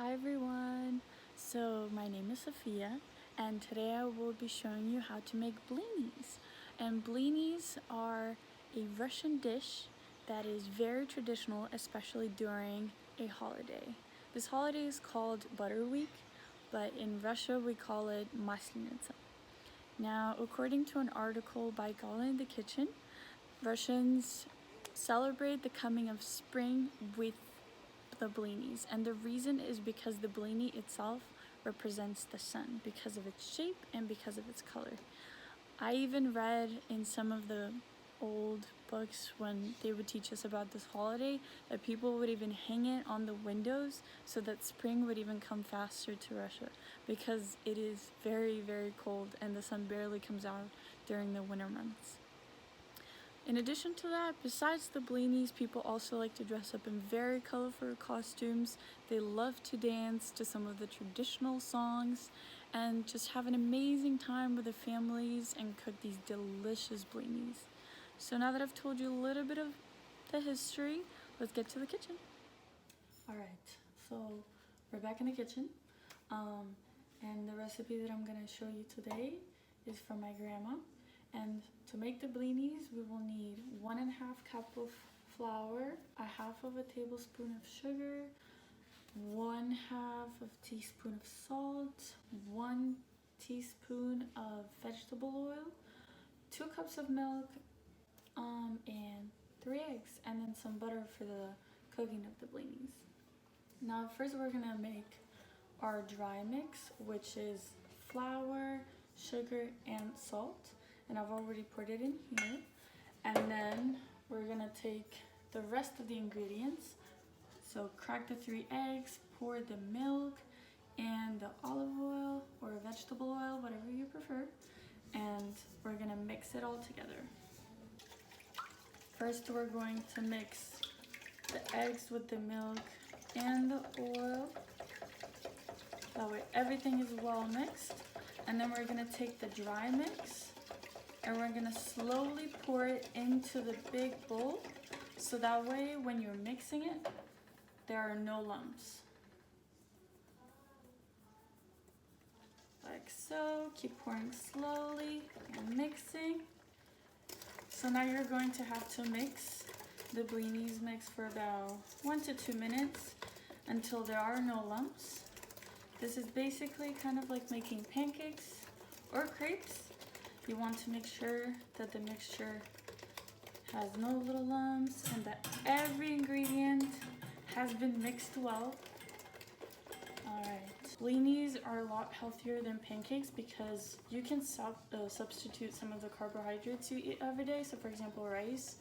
Hi everyone! So my name is Sophia and today I will be showing you how to make blinis. And blinis are a Russian dish that is very traditional, especially during a holiday. This holiday is called Butter Week, but in Russia we call it Maslenitsa. Now, according to an article by Gala in the Kitchen, Russians celebrate the coming of spring with the blinis, and the reason is because the blini itself represents the sun because of its shape and because of its color. I even read in some of the old books when they would teach us about this holiday that people would even hang it on the windows so that spring would even come faster to Russia because it is very cold and the sun barely comes out during the winter months. In addition to that, besides the blinis, people also like to dress up in very colorful costumes. They love to dance to some of the traditional songs and just have an amazing time with their families and cook these delicious blinis. So now that I've told you a little bit of the history, let's get to the kitchen. Alright, so we're back in the kitchen. And the recipe that I'm going to show you today is from my grandma. And to make the blinis, we will need 1.5 cup of flour, 1/2 tablespoon of sugar, 1/2 teaspoon of salt, 1 teaspoon of vegetable oil, 2 cups of milk, and 3 eggs, and then some butter for the cooking of the blinis. Now first we're gonna make our dry mix, which is flour, sugar, and salt. And I've already put it in here. And then we're gonna take the rest of the ingredients. So crack the 3 eggs, pour the milk and the olive oil or vegetable oil, whatever you prefer. And we're gonna mix it all together. First we're going to mix the eggs with the milk and the oil. That way everything is well mixed. And then we're gonna take the dry mix and we're gonna slowly pour it into the big bowl so that way when you're mixing it, there are no lumps. Like so, keep pouring slowly and mixing. So now you're going to have to mix the blinis mix for about 1 to 2 minutes until there are no lumps. This is basically kind of like making pancakes or crepes. You want to make sure that the mixture has no little lumps and that every ingredient has been mixed well. Alright, blinis are a lot healthier than pancakes because you can substitute some of the carbohydrates you eat every day. So for example, rice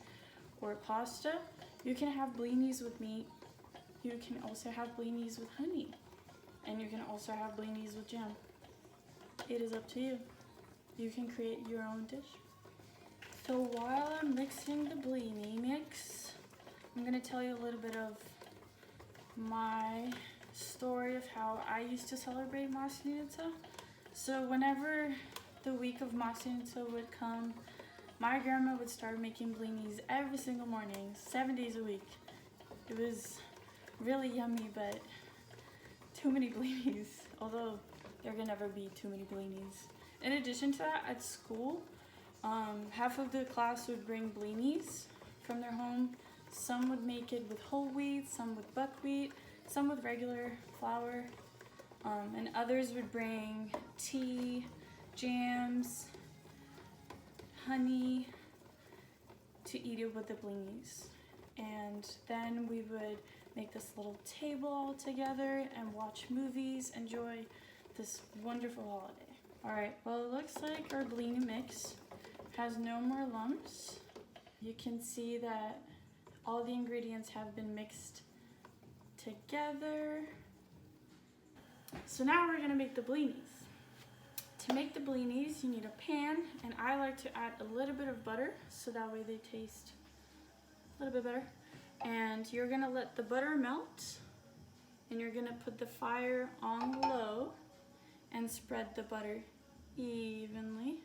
or pasta. You can have blinis with meat. You can also have blinis with honey. And you can also have blinis with jam. It is up to you. You can create your own dish. So while I'm mixing the blini mix, I'm gonna tell you a little bit of my story of how I used to celebrate Maslenitsa. So whenever the week of Maslenitsa would come, my grandma would start making blinis every single morning, 7 days a week. It was really yummy, but too many blinis, although there can never be too many blinis. In addition to that, at school, half of the class would bring blinis from their home. Some would make it with whole wheat, some with buckwheat, some with regular flour, and others would bring tea, jams, honey to eat it with the blinis. And then we would make this little table all together and watch movies, enjoy this wonderful holiday. Alright, well it looks like our blini mix has no more lumps. You can see that all the ingredients have been mixed together. So now we're gonna make the blinis. To make the blinis, you need a pan, and I like to add a little bit of butter so that way they taste a little bit better. And you're gonna let the butter melt, and you're gonna put the fire on low and spread the butter evenly.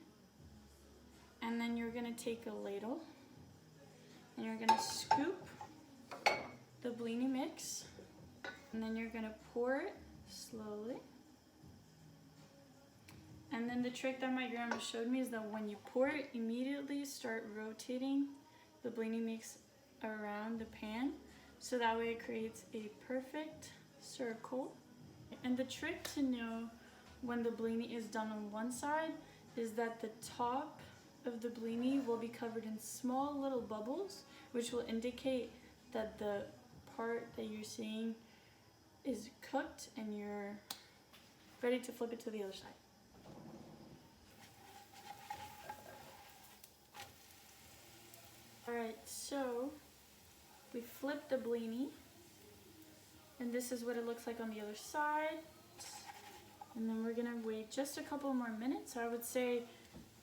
And then you're gonna take a ladle and you're gonna scoop the blini mix And then you're gonna pour it slowly. And then the trick that my grandma showed me is that when you pour it, immediately start rotating the blini mix around the pan, so that way it creates a perfect circle. And the trick to know when the blini is done on one side is that the top of the blini will be covered in small little bubbles, which will indicate that the part that you're seeing is cooked and you're ready to flip it to the other side. Alright, so we flip the blini, and this is what it looks like on the other side. And then we're gonna wait just a couple more minutes. So I would say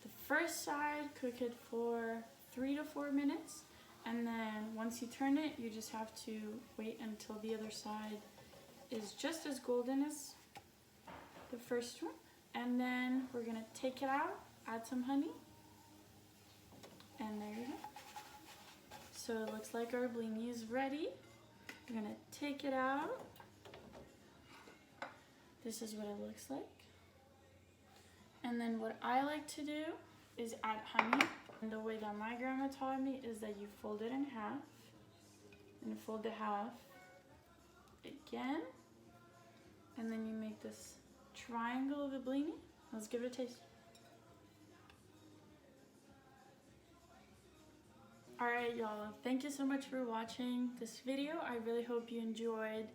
the first side, cook it for 3 to 4 minutes. And then once you turn it, you just have to wait until the other side is just as golden as the first one. And then we're gonna take it out, add some honey, and there you go. So it looks like our blini is ready. We're gonna take it out. This is what it looks like. And then what I like to do is add honey. And the way that my grandma taught me is that you fold it in half, and fold the half again, and then you make this triangle of the blini. Let's give it a taste. Alright y'all, thank you so much for watching this video. I really hope you enjoyed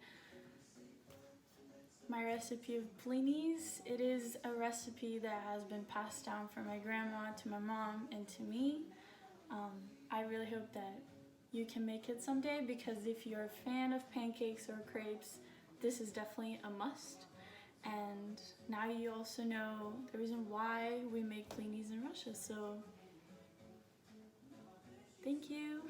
my recipe of blinis. It is a recipe that has been passed down from my grandma to my mom and to me. I really hope that you can make it someday, because if you're a fan of pancakes or crepes, this is definitely a must. And now you also know the reason why we make blinis in Russia, so thank you.